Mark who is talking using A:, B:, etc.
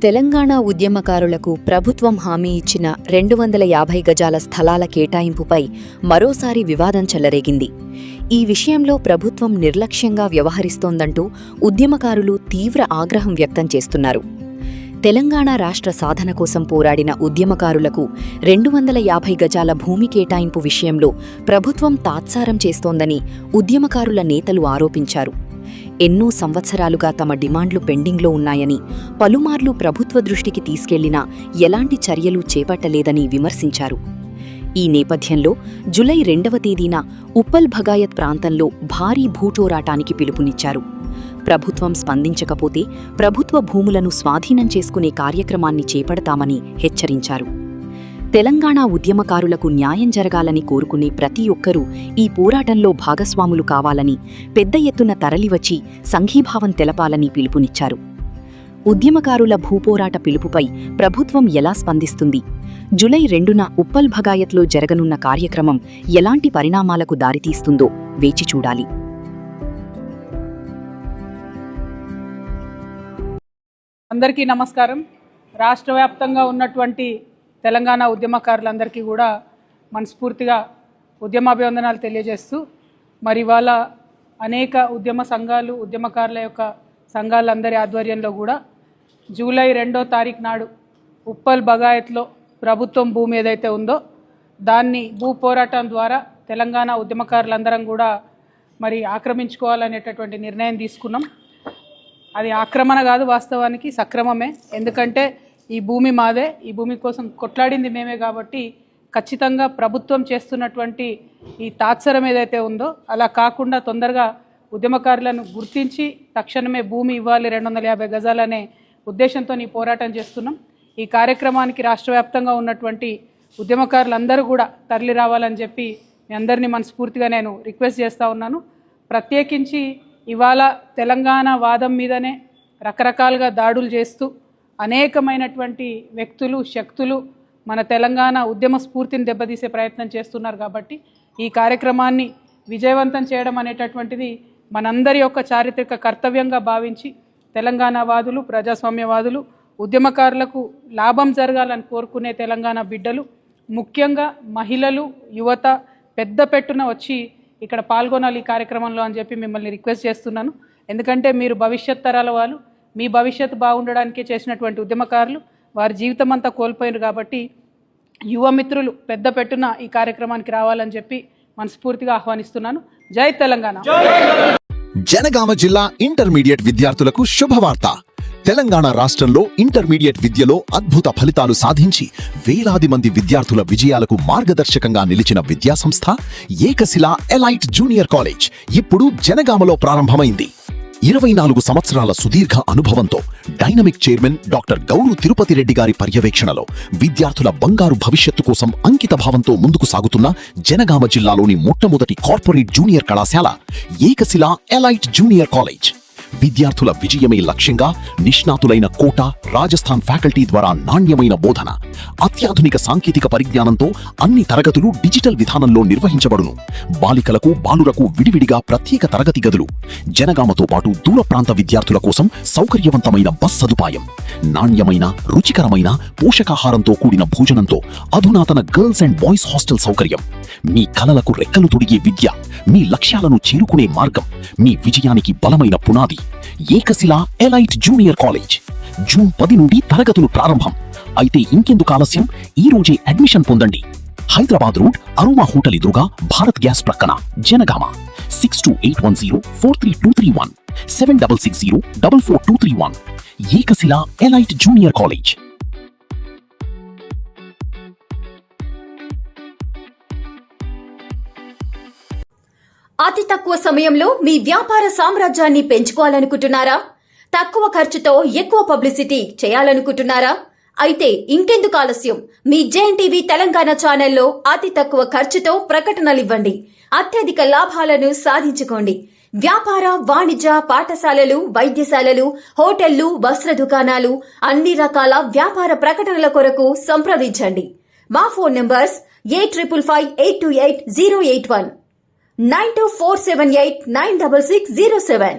A: తెలంగాణ ఉద్యమకారులకు ప్రభుత్వం హామీ ఇచ్చిన 250 గజాల స్థలాల కేటాయింపుపై మరోసారి వివాదం చెలరేగింది. ఈ విషయంలో ప్రభుత్వం నిర్లక్ష్యంగా వ్యవహరిస్తోందంటూ ఉద్యమకారులు తీవ్ర ఆగ్రహం వ్యక్తం చేస్తున్నారు. తెలంగాణ రాష్ట్ర సాధన కోసం పోరాడిన ఉద్యమకారులకు 250 గజాల భూమి కేటాయింపు విషయంలో ప్రభుత్వం తాత్సారం చేస్తోందని ఉద్యమకారుల నేతలు ఆరోపించారు. ఎన్నో సంవత్సరాలుగా తమ డిమాండ్లు పెండింగ్లో ఉన్నాయని, పలుమార్లు ప్రభుత్వ దృష్టికి తీసుకెళ్లినా ఎలాంటి చర్యలు చేపట్టలేదని విమర్శించారు. ఈ నేపథ్యంలో జూలై 2వ తేదీన ఉప్పల్ భగాయత్ ప్రాంతంలో భారీ భూటోరాటానికి పిలుపునిచ్చారు. ప్రభుత్వం స్పందించకపోతే ప్రభుత్వ భూములను స్వాధీనం చేసుకునే కార్యక్రమాన్ని చేపడతామని హెచ్చరించారు. తెలంగాణ ఉద్యమకారులకు న్యాయం జరగాలని కోరుకునే ప్రతి ఒక్కరూ ఈ పోరాటంలో భాగస్వాములు కావాలని, పెద్ద ఎత్తున తరలివచ్చి సంఘీభావం తెలపాలని పిలుపునిచ్చారు. ఉద్యమకారుల భూపోరాట పిలుపుపై ప్రభుత్వం ఎలా స్పందిస్తుంది? జూలై 2న ఉప్పల్ భగాయత్లో జరగనున్న కార్యక్రమం ఎలాంటి పరిణామాలకు దారితీస్తుందో వేచి చూడాలి.
B: అందరికీ నమస్కారం. రాష్ట్ర వ్యాప్తంగా ఉన్నటువంటి తెలంగాణ ఉద్యమకారులందరికీ కూడా మనస్ఫూర్తిగా ఉద్యమాభివందనాలు తెలియజేస్తూ, మరి ఇవాళ అనేక ఉద్యమ సంఘాలు, ఉద్యమకారుల యొక్క సంఘాలందరి ఆధ్వర్యంలో కూడా జూలై 2వ తారీఖు నాడు ఉప్పల్ బగాయత్లో ప్రభుత్వం భూమి ఏదైతే ఉందో దాన్ని భూ పోరాటం ద్వారా తెలంగాణ ఉద్యమకారులందరం కూడా మరి ఆక్రమించుకోవాలనేటటువంటి నిర్ణయం తీసుకున్నాం. అది ఆక్రమణ కాదు, వాస్తవానికి సక్రమమే. ఎందుకంటే ఈ భూమి మాదే, ఈ భూమి కోసం కొట్లాడింది మేమే. కాబట్టి ఖచ్చితంగా ప్రభుత్వం చేస్తున్నటువంటి ఈ తాత్సరం ఏదైతే ఉందో అలా కాకుండా తొందరగా ఉద్యమకారులను గుర్తించి తక్షణమే భూమి ఇవ్వాలి 250 గజాలనే ఉద్దేశంతో ఈ పోరాటం చేస్తున్నాం. ఈ కార్యక్రమానికి రాష్ట్ర వ్యాప్తంగా ఉన్నటువంటి ఉద్యమకారులందరూ కూడా తరలి రావాలని చెప్పి మీ అందరినీ మనస్ఫూర్తిగా నేను రిక్వెస్ట్ చేస్తూ ఉన్నాను. ప్రత్యేకించి ఇవాళ తెలంగాణ వాదం మీదనే రకరకాలుగా దాడులు చేస్తూ అనేకమైనటువంటి వ్యక్తులు, శక్తులు మన తెలంగాణ ఉద్యమ స్ఫూర్తిని దెబ్బతీసే ప్రయత్నం చేస్తున్నారు. కాబట్టి ఈ కార్యక్రమాన్ని విజయవంతం చేయడం అనేటటువంటిది మనందరి యొక్క చారిత్రక కర్తవ్యంగా భావించి తెలంగాణ వాదులు, ప్రజాస్వామ్యవాదులు, ఉద్యమకారులకు లాభం జరగాలని కోరుకునే తెలంగాణ బిడ్డలు, ముఖ్యంగా మహిళలు, యువత పెద్ద పెట్టున వచ్చి ఇక్కడ పాల్గొనాలి ఈ కార్యక్రమంలో అని చెప్పి మిమ్మల్ని రిక్వెస్ట్ చేస్తున్నాను. ఎందుకంటే మీరు భవిష్యత్ తరాల వాళ్ళు, మీ భవిష్యత్తు బాగుండడానికే చేసినటువంటి ఉద్యమకారులు, వారి జీవితం అంతా కోల్పోయారు. కాబట్టి యువ మిత్రులు పెద్ద పెట్టున ఈ కార్యక్రమానికి రావాలని చెప్పి మనస్ఫూర్తిగా ఆహ్వానిస్తున్నాను. జై తెలంగాణ.
C: జనగామ జిల్లా ఇంటర్మీడియట్ విద్యార్థులకు శుభవార్త. తెలంగాణ రాష్ట్రంలో ఇంటర్మీడియట్ విద్యలో అద్భుత ఫలితాలు సాధించి వేలాది మంది విద్యార్థుల విజయాలకు మార్గదర్శకంగా నిలిచిన విద్యాసంస్థ ఏకశిల ఎలైట్ జూనియర్ కాలేజ్ ఇప్పుడు జనగామలో ప్రారంభమైంది. 24 సంవత్సరాల సుదీర్ఘ అనుభవంతో dynamic chairman doctor Gouru Tirupati Reddy గారి పర్యవేక్షణలో విద్యార్థుల బంగారు భవిష్యత్తు కోసం అంకిత భావంతో ముందుకు సాగుతున్న జనగామ జిల్లాలోని మొట్టమొదటి కార్పొరేట్ జూనియర్ కళాశాల ఏకశిల ఎలైట్ జూనియర్ కాలేజ్. విద్యార్థుల విజయమే లక్ష్యంగా నిష్ణాతులైన కోట, రాజస్థాన్ ఫ్యాకల్టీ ద్వారా నాణ్యమైన బోధన, అత్యాధునిక సాంకేతిక పరిజ్ఞానంతో అన్ని తరగతులు డిజిటల్ విధానంలో నిర్వహించబడును. బాలికలకు, బాలురకు విడివిడిగా ప్రత్యేక తరగతి గదులు, జనగామతో పాటు దూర ప్రాంత విద్యార్థుల కోసం సౌకర్యవంతమైన బస్ సదుపాయం, నాణ్యమైన, రుచికరమైన పోషకాహారంతో కూడిన భోజనంతో అధునాతన గర్ల్స్ అండ్ బాయ్స్ హాస్టల్ సౌకర్యం. మీ కలలకు రెక్కలు తొడిగే విద్య, మీ లక్ష్యాలను చేరుకునే మార్గం, మీ విజయానికి బలమైన పునాది. ఏకశిల ఎలైట్ జూనియర్ కాలేజ్. జూన్ 10 నుండి తరగతులు ప్రారంభం. అయితే ఇంకెందుకు ఆలస్యం? ఈ రోజే అడ్మిషన్ పొందండి. హైదరాబాద్ రోడ్, అరోమా హోటల్ ఎదురుగా, భారత్ గ్యాస్ ప్రక్కన, జనగామ. 6281043231 7660444231. ఏకశిల ఎలైట్ జూనియర్ కాలేజ్.
D: అతి తక్కువ సమయంలో మీ వ్యాపార సామ్రాజ్యాన్ని పెంచుకోవాలనుకుంటున్నారా? తక్కువ ఖర్చుతో ఎక్కువ పబ్లిసిటీ చేయాలనుకుంటున్నారా? అయితే ఇంకెందుకు ఆలస్యం? మీ జేఎన్టీవీ తెలంగాణ ఛానల్లో అతి తక్కువ ఖర్చుతో ప్రకటనలివ్వండి. అత్యధిక లాభాలను సాధించుకోండి. వ్యాపార, వాణిజ్య, పాఠశాలలు, వైద్యశాలలు, హోటళ్లు, వస్త్ర దుకాణాలు, అన్ని రకాల వ్యాపార ప్రకటనల కొరకు సంప్రదించండి. మా ఫోన్ నంబర్స్ 8558288081 9247896607.